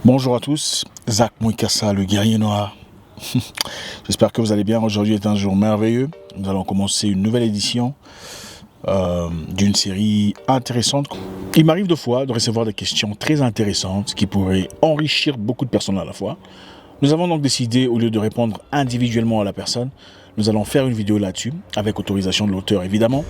Bonjour à tous, Zach Mouikassa, le guerrier noir. J'espère que vous allez bien. Aujourd'hui est un jour merveilleux. Nous allons commencer une nouvelle édition d'une série intéressante. Il m'arrive de fois de recevoir des questions très intéressantes qui pourraient enrichir beaucoup de personnes à la fois. Nous avons donc décidé, au lieu de répondre individuellement à la personne, nous allons faire une vidéo là-dessus, avec autorisation de l'auteur évidemment.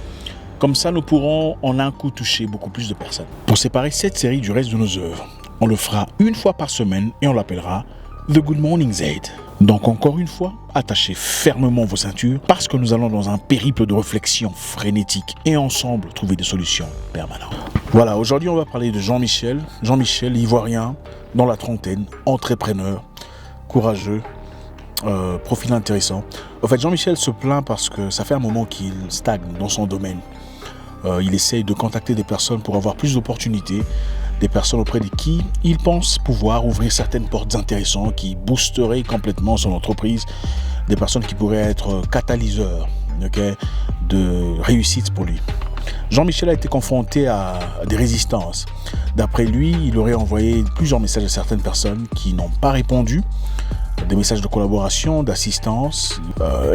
Comme ça, nous pourrons en un coup toucher beaucoup plus de personnes. Pour séparer cette série du reste de nos œuvres, on le fera une fois par semaine et on l'appellera The Good Morning Zaid. Donc encore une fois, attachez fermement vos ceintures parce que nous allons dans un périple de réflexion frénétique et ensemble trouver des solutions permanentes. Voilà, aujourd'hui on va parler de Jean-Michel. Jean-Michel, ivoirien, dans la trentaine, entrepreneur, courageux, profil intéressant. En fait, Jean-Michel se plaint parce que ça fait un moment qu'il stagne dans son domaine. Il essaye de contacter des personnes pour avoir plus d'opportunités, des personnes auprès de qui il pense pouvoir ouvrir certaines portes intéressantes qui boosteraient complètement son entreprise, des personnes qui pourraient être catalyseurs de réussite pour lui. Jean-Michel a été confronté à des résistances. D'après lui, il aurait envoyé plusieurs messages à certaines personnes qui n'ont pas répondu, des messages de collaboration, d'assistance,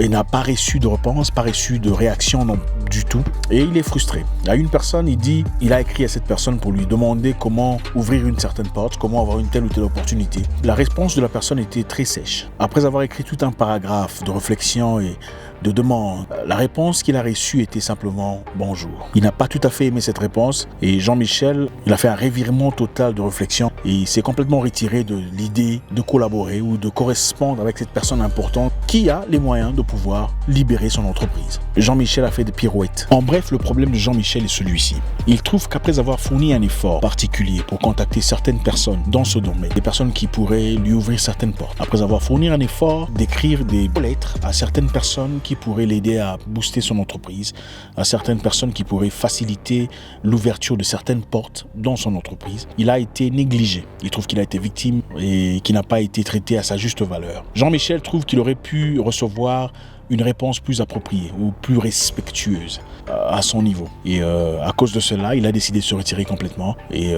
et n'a pas reçu de réponse, pas reçu de réaction non du tout. Et il est frustré. À une personne, il a écrit à cette personne pour lui demander comment ouvrir une certaine porte, comment avoir une telle ou telle opportunité. La réponse de la personne était très sèche. Après avoir écrit tout un paragraphe de réflexion et de demande, la réponse qu'il a reçue était simplement « bonjour ». Il n'a pas tout à fait aimé cette réponse et Jean-Michel, il a fait un revirement total de réflexion et il s'est complètement retiré de l'idée de collaborer ou de correspondre avec cette personne importante qui a les moyens de pouvoir libérer son entreprise. Jean-Michel a fait des pirouettes. En bref, le problème de Jean-Michel est celui-ci. Il trouve qu'après avoir fourni un effort particulier pour contacter certaines personnes dans ce domaine, des personnes qui pourraient lui ouvrir certaines portes, après avoir fourni un effort d'écrire des lettres à certaines personnes qui pourraient l'aider à booster son entreprise, à certaines personnes qui pourraient faciliter l'ouverture de certaines portes dans son entreprise, il a été négligé. Il trouve qu'il a été victime et qu'il n'a pas été traité à sa juste valeur. Jean-Michel trouve qu'il aurait pu recevoir une réponse plus appropriée ou plus respectueuse à son niveau. Et à cause de cela, il a décidé de se retirer complètement. Et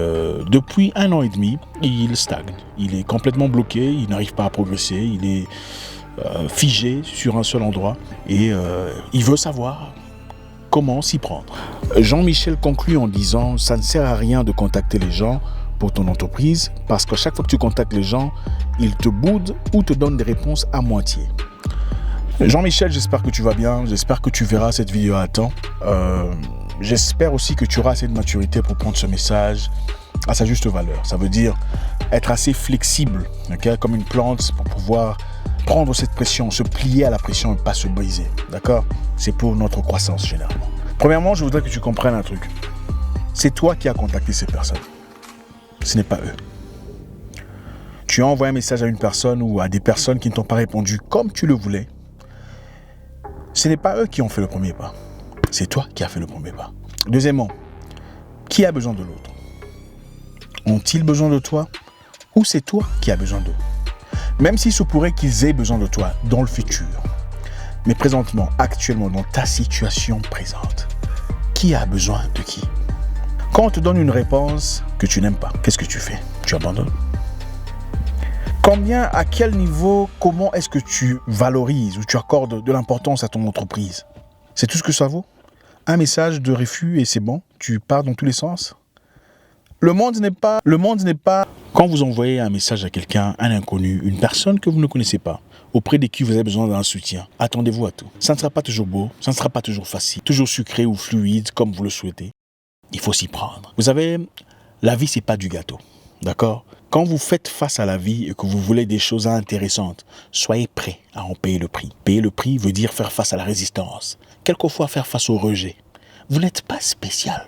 depuis 1 an et demi, il stagne. Il est complètement bloqué, il n'arrive pas à progresser, il est figé sur un seul endroit. Et il veut savoir comment s'y prendre. Jean-Michel conclut en disant « Ça ne sert à rien de contacter les gens pour ton entreprise parce qu'à chaque fois que tu contactes les gens, ils te boudent ou te donnent des réponses à moitié. » Jean-Michel, j'espère que tu vas bien, j'espère que tu verras cette vidéo à temps. J'espère aussi que tu auras assez de maturité pour prendre ce message à sa juste valeur. Ça veut dire être assez flexible, comme une plante, pour pouvoir prendre cette pression, se plier à la pression et pas se briser. D'accord? C'est pour notre croissance généralement. Premièrement, je voudrais que tu comprennes un truc. C'est toi qui as contacté ces personnes. Ce n'est pas eux. Tu as envoyé un message à une personne ou à des personnes qui ne t'ont pas répondu comme tu le voulais. Ce n'est pas eux qui ont fait le premier pas. C'est toi qui as fait le premier pas. Deuxièmement, qui a besoin de l'autre? Ont-ils besoin de toi ou c'est toi qui as besoin d'eux? Même s'il se pourrait qu'ils aient besoin de toi dans le futur. Mais présentement, actuellement, dans ta situation présente, qui a besoin de qui? Quand on te donne une réponse que tu n'aimes pas, qu'est-ce que tu fais? Tu abandonnes. Combien, à quel niveau, comment est-ce que tu valorises ou tu accordes de l'importance à ton entreprise? C'est tout ce que ça vaut? Un message de refus et c'est bon? Tu pars dans tous les sens? Le monde n'est pas... Quand vous envoyez un message à quelqu'un, un inconnu, une personne que vous ne connaissez pas, auprès de qui vous avez besoin d'un soutien, attendez-vous à tout. Ça ne sera pas toujours beau, ça ne sera pas toujours facile, toujours sucré ou fluide comme vous le souhaitez. Il faut s'y prendre. Vous savez, la vie, c'est pas du gâteau. D'accord? Quand vous faites face à la vie et que vous voulez des choses intéressantes, soyez prêt à en payer le prix. Payer le prix veut dire faire face à la résistance. Quelquefois, faire face au rejet. Vous n'êtes pas spécial.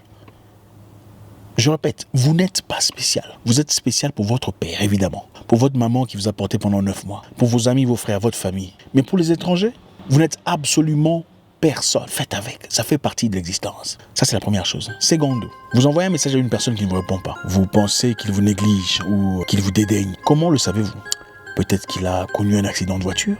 Je répète, vous n'êtes pas spécial. Vous êtes spécial pour votre père, évidemment. Pour votre maman qui vous a porté pendant 9 mois. Pour vos amis, vos frères, votre famille. Mais pour les étrangers, vous n'êtes absolument personne. Faites avec. Ça fait partie de l'existence. Ça, c'est la première chose. Secondo, vous envoyez un message à une personne qui ne vous répond pas. Vous pensez qu'il vous néglige ou qu'il vous dédaigne. Comment le savez-vous? Peut-être qu'il a connu un accident de voiture.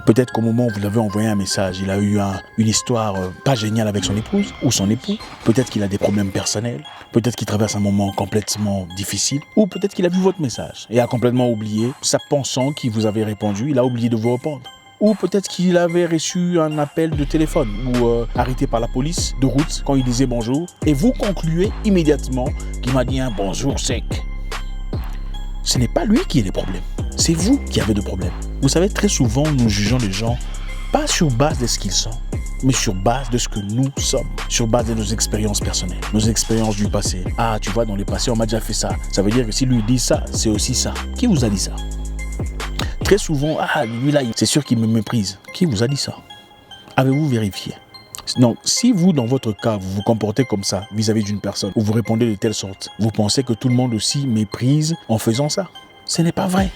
Peut-être qu'au moment où vous avez envoyé un message, il a eu une histoire pas géniale avec son épouse ou son époux. Peut-être qu'il a des problèmes personnels. Peut-être qu'il traverse un moment complètement difficile. Ou peut-être qu'il a vu votre message et a complètement oublié, ça pensant qu'il vous avait répondu, il a oublié de vous répondre. Ou peut-être qu'il avait reçu un appel de téléphone ou arrêté par la police de route quand il disait bonjour. Et vous concluez immédiatement qu'il m'a dit un bonjour sec. Ce n'est pas lui qui a des problèmes. C'est vous qui avez des problèmes. Vous savez, très souvent, nous jugeons les gens pas sur base de ce qu'ils sont, mais sur base de ce que nous sommes, sur base de nos expériences personnelles, nos expériences du passé. Ah, tu vois, dans le passé, on m'a déjà fait ça. Ça veut dire que si lui dit ça, c'est aussi ça. Qui vous a dit ça? Très souvent, lui là, c'est sûr qu'il me méprise. Qui vous a dit ça? Avez-vous vérifié? Donc, si vous, dans votre cas, vous vous comportez comme ça vis-à-vis d'une personne, ou vous répondez de telle sorte, vous pensez que tout le monde aussi méprise en faisant ça? Ce n'est pas vrai.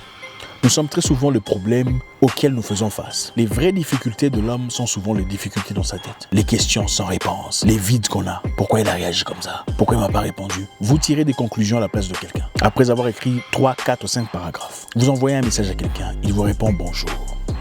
Nous sommes très souvent le problème auquel nous faisons face. Les vraies difficultés de l'homme sont souvent les difficultés dans sa tête. Les questions sans réponse, les vides qu'on a. Pourquoi il a réagi comme ça? Pourquoi il ne m'a pas répondu? Vous tirez des conclusions à la place de quelqu'un. Après avoir écrit 3, 4, 5 paragraphes, vous envoyez un message à quelqu'un, il vous répond bonjour.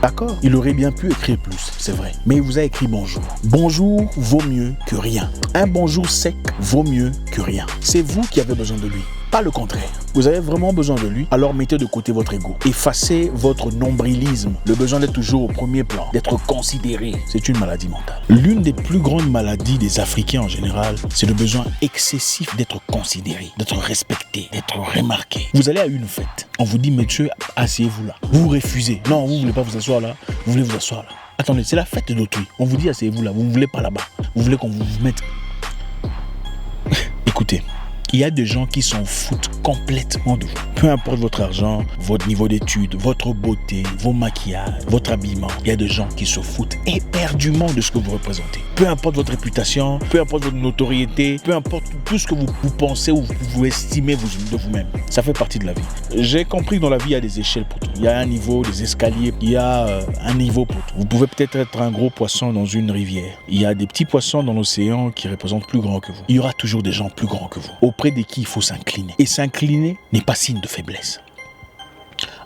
D'accord? Il aurait bien pu écrire plus, c'est vrai. Mais il vous a écrit bonjour. Bonjour vaut mieux que rien. Un bonjour sec vaut mieux que rien. C'est vous qui avez besoin de lui, pas le contraire. Vous avez vraiment besoin de lui, alors mettez de côté votre ego. Effacez votre nombrilisme, le besoin d'être toujours au premier plan, d'être considéré. C'est une maladie mentale. L'une des plus grandes maladies des Africains en général, c'est le besoin excessif d'être considéré, d'être respecté, d'être remarqué. Vous allez à une fête, on vous dit, monsieur, asseyez-vous là. Vous refusez. Non, vous ne voulez pas vous asseoir là, vous voulez vous asseoir là. Attendez, c'est la fête d'autrui. On vous dit, asseyez-vous là, vous ne voulez pas là-bas. Vous voulez qu'on vous mette... Écoutez. Il y a des gens qui s'en foutent complètement de vous. Peu importe votre argent, votre niveau d'études, votre beauté, vos maquillages, votre habillement, il y a des gens qui se foutent éperdument de ce que vous représentez. Peu importe votre réputation, peu importe votre notoriété, peu importe tout ce que vous pensez ou vous estimez de vous-même. Ça fait partie de la vie. J'ai compris que dans la vie, il y a des échelles pour tout. Il y a un niveau, des escaliers, il y a un niveau pour tout. Vous pouvez peut-être être un gros poisson dans une rivière. Il y a des petits poissons dans l'océan qui représentent plus grands que vous. Il y aura toujours des gens plus grands que vous. Auprès de qui il faut s'incliner. Et s'incliner n'est pas signe de faiblesse.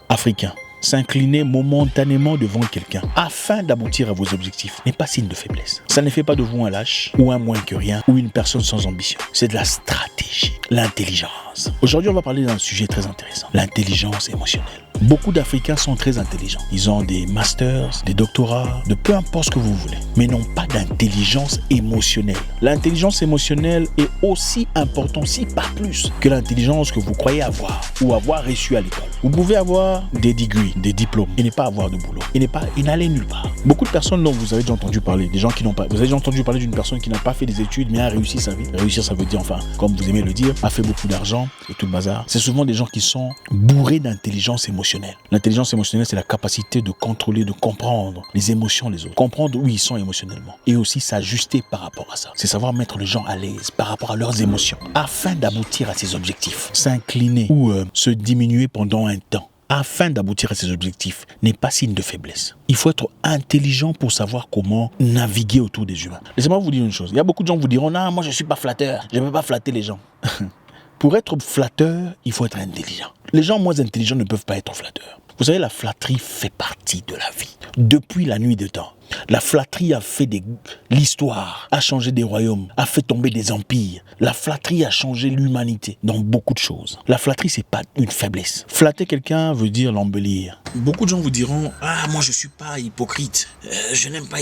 Africain, s'incliner momentanément devant quelqu'un afin d'aboutir à vos objectifs n'est pas signe de faiblesse. Ça ne fait pas de vous un lâche ou un moins que rien ou une personne sans ambition. C'est de la stratégie, l'intelligence. Aujourd'hui, on va parler d'un sujet très intéressant, l'intelligence émotionnelle. Beaucoup d'Africains sont très intelligents. Ils ont des masters, des doctorats, de peu importe ce que vous voulez, mais n'ont pas d'intelligence émotionnelle. L'intelligence émotionnelle est aussi importante, si pas plus, que l'intelligence que vous croyez avoir ou avoir reçue à l'école. Vous pouvez avoir des degrees, des diplômes, et ne pas avoir de boulot, et n'aller nulle part. Beaucoup de personnes dont vous avez déjà entendu parler, des gens qui n'ont pas... Vous avez déjà entendu parler d'une personne qui n'a pas fait des études, mais a réussi sa vie. Réussir, ça veut dire, enfin, comme vous aimez le dire, a fait beaucoup d'argent et tout le bazar. C'est souvent des gens qui sont bourrés d'intelligence émotionnelle. L'intelligence émotionnelle, c'est la capacité de contrôler, de comprendre les émotions des autres, comprendre où ils sont émotionnellement et aussi s'ajuster par rapport à ça. C'est savoir mettre les gens à l'aise par rapport à leurs émotions afin d'aboutir à ses objectifs. S'incliner ou se diminuer pendant un temps afin d'aboutir à ses objectifs n'est pas signe de faiblesse. Il faut être intelligent pour savoir comment naviguer autour des humains. Laissez-moi vous dire une chose. Il y a beaucoup de gens qui vous diront « Non, moi je ne suis pas flatteur, je ne peux pas flatter les gens. » Pour être flatteur, il faut être intelligent. Les gens moins intelligents ne peuvent pas être flatteurs. Vous savez, la flatterie fait partie de la vie. Depuis la nuit des temps, la flatterie a fait l'histoire, a changé des royaumes, a fait tomber des empires. La flatterie a changé l'humanité dans beaucoup de choses. La flatterie, c'est pas une faiblesse. Flatter quelqu'un veut dire l'embellir. Beaucoup de gens vous diront « Ah, moi je suis pas hypocrite, je n'aime pas... »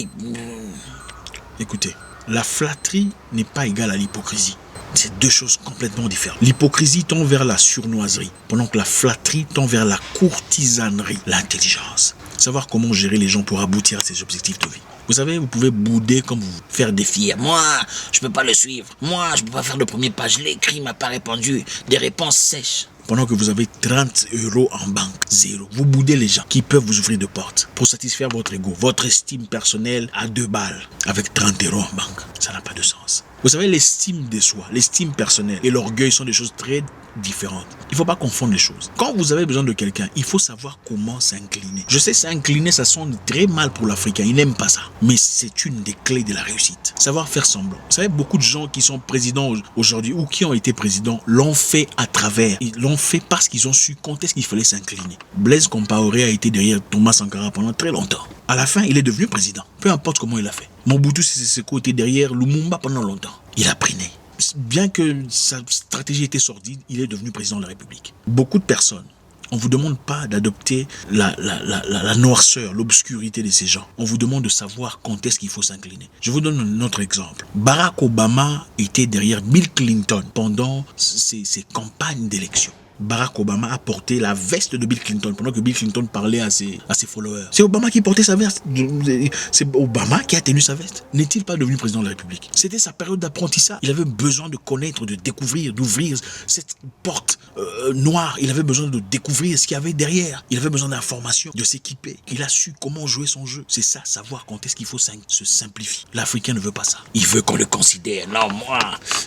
Écoutez, la flatterie n'est pas égale à l'hypocrisie. C'est deux choses complètement différentes. L'hypocrisie tend vers la surnoiserie, pendant que la flatterie tend vers la courtisanerie, l'intelligence. Savoir comment gérer les gens pour aboutir à ses objectifs de vie. Vous savez, vous pouvez bouder comme vous, faire des filles. Moi, je peux pas le suivre. Moi, je peux pas faire le premier pas. Je l'ai écrit, il m'a pas répondu. Des réponses sèches. Pendant que vous avez 30 € en banque, zéro. Vous boudez les gens qui peuvent vous ouvrir de portes pour satisfaire votre ego, votre estime personnelle à 2 balles avec 30 € en banque. Ça n'a pas de sens. Vous savez, l'estime de soi, l'estime personnelle et l'orgueil sont des choses très différentes. Il ne faut pas confondre les choses. Quand vous avez besoin de quelqu'un, il faut savoir comment s'incliner. Je sais, s'incliner, ça sonne très mal pour l'Africain. Il n'aime pas ça. Mais c'est une des clés de la réussite. Savoir faire semblant. Vous savez, beaucoup de gens qui sont présidents aujourd'hui ou qui ont été présidents l'ont fait à travers. Ils l'ont l'ont fait parce qu'ils ont su quand est-ce qu'il fallait s'incliner. Blaise Compaoré a été derrière Thomas Sankara pendant très longtemps. À la fin, il est devenu président. Peu importe comment il a fait. Mobutu Sese Seko était derrière Lumumba pendant longtemps. Il a pris nez. Bien que sa stratégie était sordide, il est devenu président de la République. Beaucoup de personnes, on ne vous demande pas d'adopter la noirceur, l'obscurité de ces gens. On vous demande de savoir quand est-ce qu'il faut s'incliner. Je vous donne un autre exemple. Barack Obama était derrière Bill Clinton pendant ses campagnes d'élection. Barack Obama a porté la veste de Bill Clinton pendant que Bill Clinton parlait à ses followers. C'est Obama qui portait sa veste. C'est Obama qui a tenu sa veste. N'est-il pas devenu président de la République? C'était sa période d'apprentissage. Il avait besoin de connaître, de découvrir, d'ouvrir cette porte noire. Il avait besoin de découvrir ce qu'il y avait derrière. Il avait besoin d'informations, de s'équiper. Il a su comment jouer son jeu. C'est ça, savoir quand est-ce qu'il faut se simplifier. L'Africain ne veut pas ça. Il veut qu'on le considère.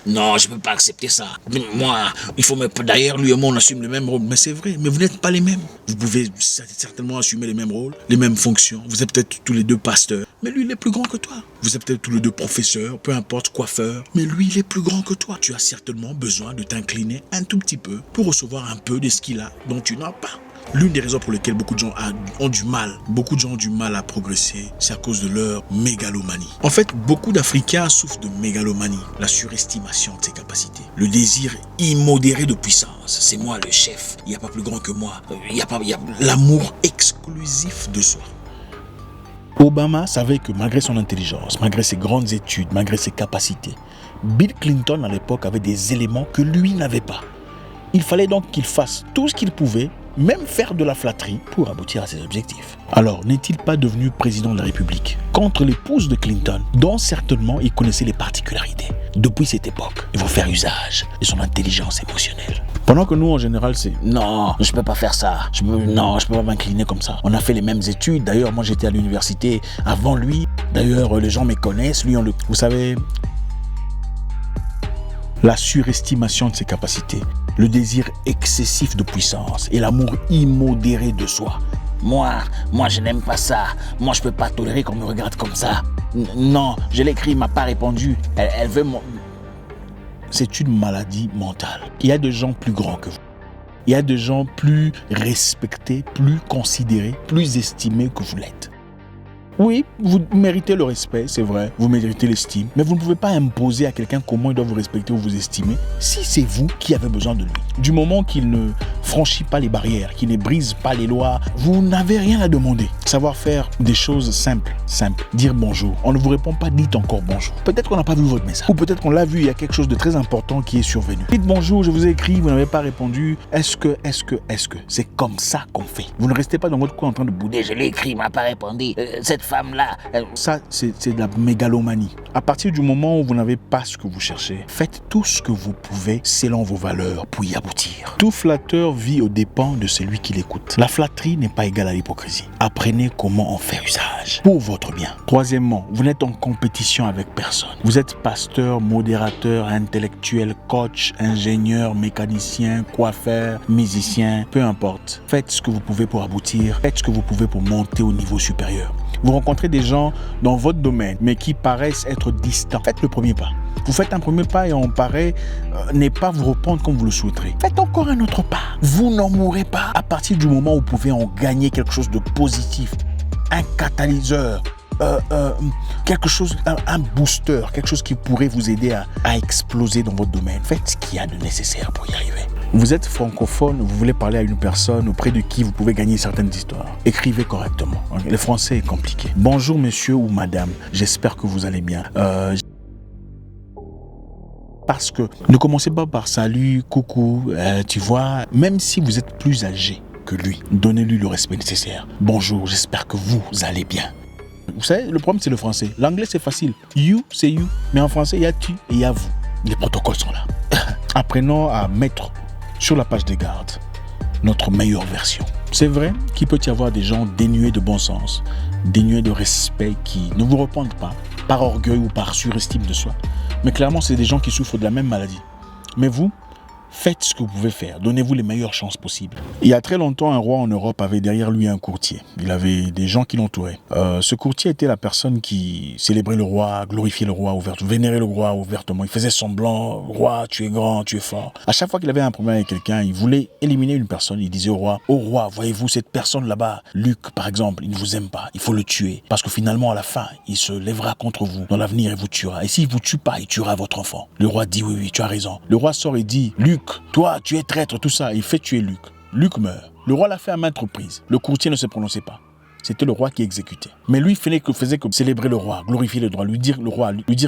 Non, je ne peux pas accepter ça. Moi, il faut me... D'ailleurs, lui et moi, on assume le même rôle. Mais c'est vrai, mais vous n'êtes pas les mêmes. Vous pouvez certainement assumer les mêmes rôles, les mêmes fonctions. Vous êtes peut-être tous les deux pasteurs, mais lui, il est plus grand que toi. Vous êtes peut-être tous les deux professeurs, peu importe, coiffeurs, mais lui, il est plus grand que toi. Tu as certainement besoin de t'incliner un tout petit peu pour recevoir un peu de ce qu'il a, dont tu n'as pas. L'une des raisons pour lesquelles beaucoup de gens ont du mal à progresser, c'est à cause de leur mégalomanie. En fait, beaucoup d'Africains souffrent de mégalomanie, la surestimation de ses capacités, le désir immodéré de puissance. C'est moi le chef, il n'y a pas plus grand que moi. Il y a l'amour exclusif de soi. Obama savait que malgré son intelligence, malgré ses grandes études, malgré ses capacités, Bill Clinton à l'époque avait des éléments que lui n'avait pas. Il fallait donc qu'il fasse tout ce qu'il pouvait, même faire de la flatterie pour aboutir à ses objectifs. Alors, n'est-il pas devenu président de la République contre l'épouse de Clinton, dont certainement il connaissait les particularités? Depuis cette époque, il faut faire usage de son intelligence émotionnelle. Pendant que nous, en général, c'est « Non, je ne peux pas faire ça. Je ne peux pas m'incliner comme ça. » On a fait les mêmes études. D'ailleurs, moi, j'étais à l'université avant lui. D'ailleurs, les gens me connaissent. Lui, Vous savez, la surestimation de ses capacités, le désir excessif de puissance et l'amour immodéré de soi. Moi, je n'aime pas ça. Moi, je ne peux pas tolérer qu'on me regarde comme ça. Non, je l'ai écrit, il ne m'a pas répondu. Elle veut mon... C'est une maladie mentale. Il y a des gens plus grands que vous. Il y a des gens plus respectés, plus considérés, plus estimés que vous l'êtes. Oui, vous méritez le respect, c'est vrai, vous méritez l'estime, mais vous ne pouvez pas imposer à quelqu'un comment il doit vous respecter ou vous estimer si c'est vous qui avez besoin de lui. Du moment qu'il ne franchit pas les barrières, qu'il ne brise pas les lois, vous n'avez rien à demander. Savoir faire des choses simples. Dire bonjour. On ne vous répond pas, dites encore bonjour. Peut-être qu'on n'a pas vu votre message, ou peut-être qu'on l'a vu, il y a quelque chose de très important qui est survenu. Dites bonjour, je vous ai écrit, vous n'avez pas répondu. Est-ce que. C'est comme ça qu'on fait. Vous ne restez pas dans votre coin en train de bouder. Je l'ai écrit, il ne m'a pas répondu. Cette femme-là. Ça, c'est de la mégalomanie. À partir du moment où vous n'avez pas ce que vous cherchez, faites tout ce que vous pouvez selon vos valeurs pour y aboutir. Tout flatteur vit aux dépens de celui qui l'écoute. La flatterie n'est pas égale à l'hypocrisie. Apprenez comment en faire usage pour votre bien. Troisièmement, vous n'êtes en compétition avec personne. Vous êtes pasteur, modérateur, intellectuel, coach, ingénieur, mécanicien, coiffeur, musicien, peu importe. Faites ce que vous pouvez pour aboutir. Faites ce que vous pouvez pour monter au niveau supérieur. Vous rencontrez des gens dans votre domaine, mais qui paraissent être distants. Faites le premier pas. Vous faites un premier pas et on paraît ne pas vous répondre comme vous le souhaiterez. Faites encore un autre pas. Vous n'en mourrez pas. À partir du moment où vous pouvez en gagner quelque chose de positif, un catalyseur, quelque chose, un booster, quelque chose qui pourrait vous aider à exploser dans votre domaine. Faites ce qu'il y a de nécessaire pour y arriver. Vous êtes francophone, vous voulez parler à une personne auprès de qui vous pouvez gagner certaines histoires. Écrivez correctement. Le français est compliqué. Bonjour monsieur ou madame, j'espère que vous allez bien. Parce que ne commencez pas par salut, coucou, tu vois, même si vous êtes plus âgé que lui, donnez-lui le respect nécessaire. Bonjour, j'espère que vous allez bien. Vous savez, le problème c'est le français. L'anglais c'est facile. You, c'est you. Mais en français, il y a tu et il y a vous. Les protocoles sont là. Apprenons à mettre sur la page des gardes notre meilleure version. C'est vrai qu'il peut y avoir des gens dénués de bon sens, dénués de respect qui ne vous répondent pas par orgueil ou par surestime de soi. Mais clairement, c'est des gens qui souffrent de la même maladie. Mais vous, Faites ce que vous pouvez faire. Donnez-vous les meilleures chances possibles. Il y a très longtemps, un roi en Europe avait derrière lui un courtier. Il avait des gens qui l'entouraient. Ce courtier était la personne qui célébrait le roi, glorifiait le roi ouvertement, vénérait le roi ouvertement. Il faisait semblant, roi, tu es grand, tu es fort. À chaque fois qu'il avait un problème avec quelqu'un, il voulait éliminer une personne. Il disait au roi, voyez-vous cette personne là-bas, Luc par exemple, il ne vous aime pas. Il faut le tuer. Parce que finalement, à la fin, il se lèvera contre vous dans l'avenir et vous tuera. Et s'il vous tue pas, il tuera votre enfant. Le roi dit oui, tu as raison. Le roi sort et dit, Luc, toi, tu es traître, tout ça. Il fait tuer Luc. Luc meurt. Le roi l'a fait à maintes reprises. Le courtier ne se prononçait pas. C'était le roi qui exécutait. Mais lui faisait que célébrer le roi, glorifier le droit, lui dire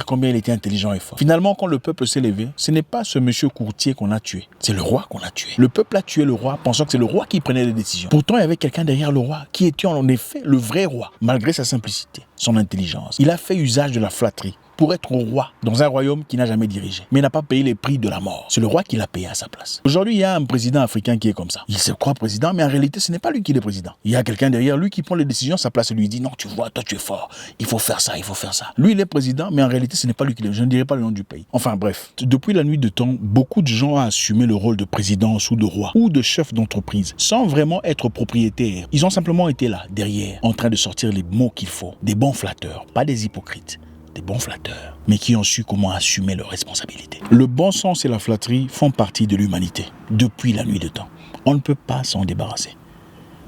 combien il était intelligent et fort. Finalement, quand le peuple s'est levé, ce n'est pas ce monsieur courtier qu'on a tué, c'est le roi qu'on a tué. Le peuple a tué le roi, pensant que c'est le roi qui prenait les décisions. Pourtant, il y avait quelqu'un derrière le roi, qui était en effet le vrai roi, malgré sa simplicité, son intelligence. Il a fait usage de la flatterie pour être roi dans un royaume qu'il n'a jamais dirigé, mais n'a pas payé les prix de la mort. C'est le roi qui l'a payé à sa place. Aujourd'hui, il y a un président africain qui est comme ça. Il se croit président, mais en réalité, ce n'est pas lui qui est le président. Il y a quelqu'un derrière lui qui prend les décisions à sa place et lui dit non, tu vois, toi tu es fort, il faut faire ça, il faut faire ça. Lui, il est président, mais en réalité, ce n'est pas lui qui est. Je ne dirai pas le nom du pays. Enfin bref, depuis la nuit de temps, beaucoup de gens ont assumé le rôle de présidence ou de roi ou de chef d'entreprise sans vraiment être propriétaires. Ils ont simplement été là, derrière, en train de sortir les mots qu'il faut. Des bons flatteurs, pas des hypocrites. Des bons flatteurs, mais qui ont su comment assumer leurs responsabilités. Le bon sens et la flatterie font partie de l'humanité depuis la nuit de temps. On ne peut pas s'en débarrasser.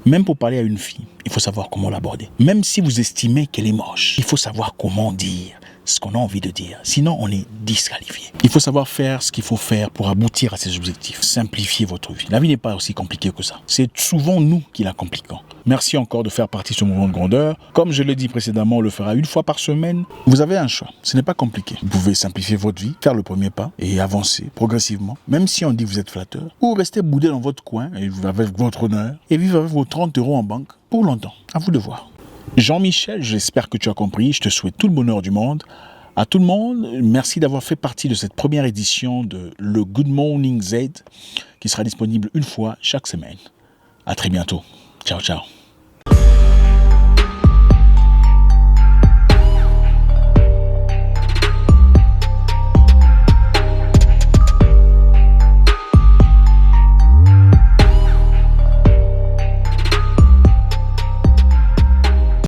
Même pour parler à une fille, il faut savoir comment l'aborder. Même si vous estimez qu'elle est moche, il faut savoir comment dire ce qu'on a envie de dire. Sinon, on est disqualifié. Il faut savoir faire ce qu'il faut faire pour aboutir à ses objectifs. Simplifiez votre vie. La vie n'est pas aussi compliquée que ça. C'est souvent nous qui la compliquons. Merci encore de faire partie de ce mouvement de grandeur. Comme je l'ai dit précédemment, on le fera une fois par semaine. Vous avez un choix. Ce n'est pas compliqué. Vous pouvez simplifier votre vie, faire le premier pas et avancer progressivement. Même si on dit que vous êtes flatteur. Ou rester boudé dans votre coin et avec votre honneur et vivre avec vos 30 € en banque pour longtemps. À vous de voir. Jean-Michel, j'espère que tu as compris. Je te souhaite tout le bonheur du monde. À tout le monde, merci d'avoir fait partie de cette première édition de le Good Morning Z qui sera disponible une fois chaque semaine. À très bientôt. Ciao, ciao.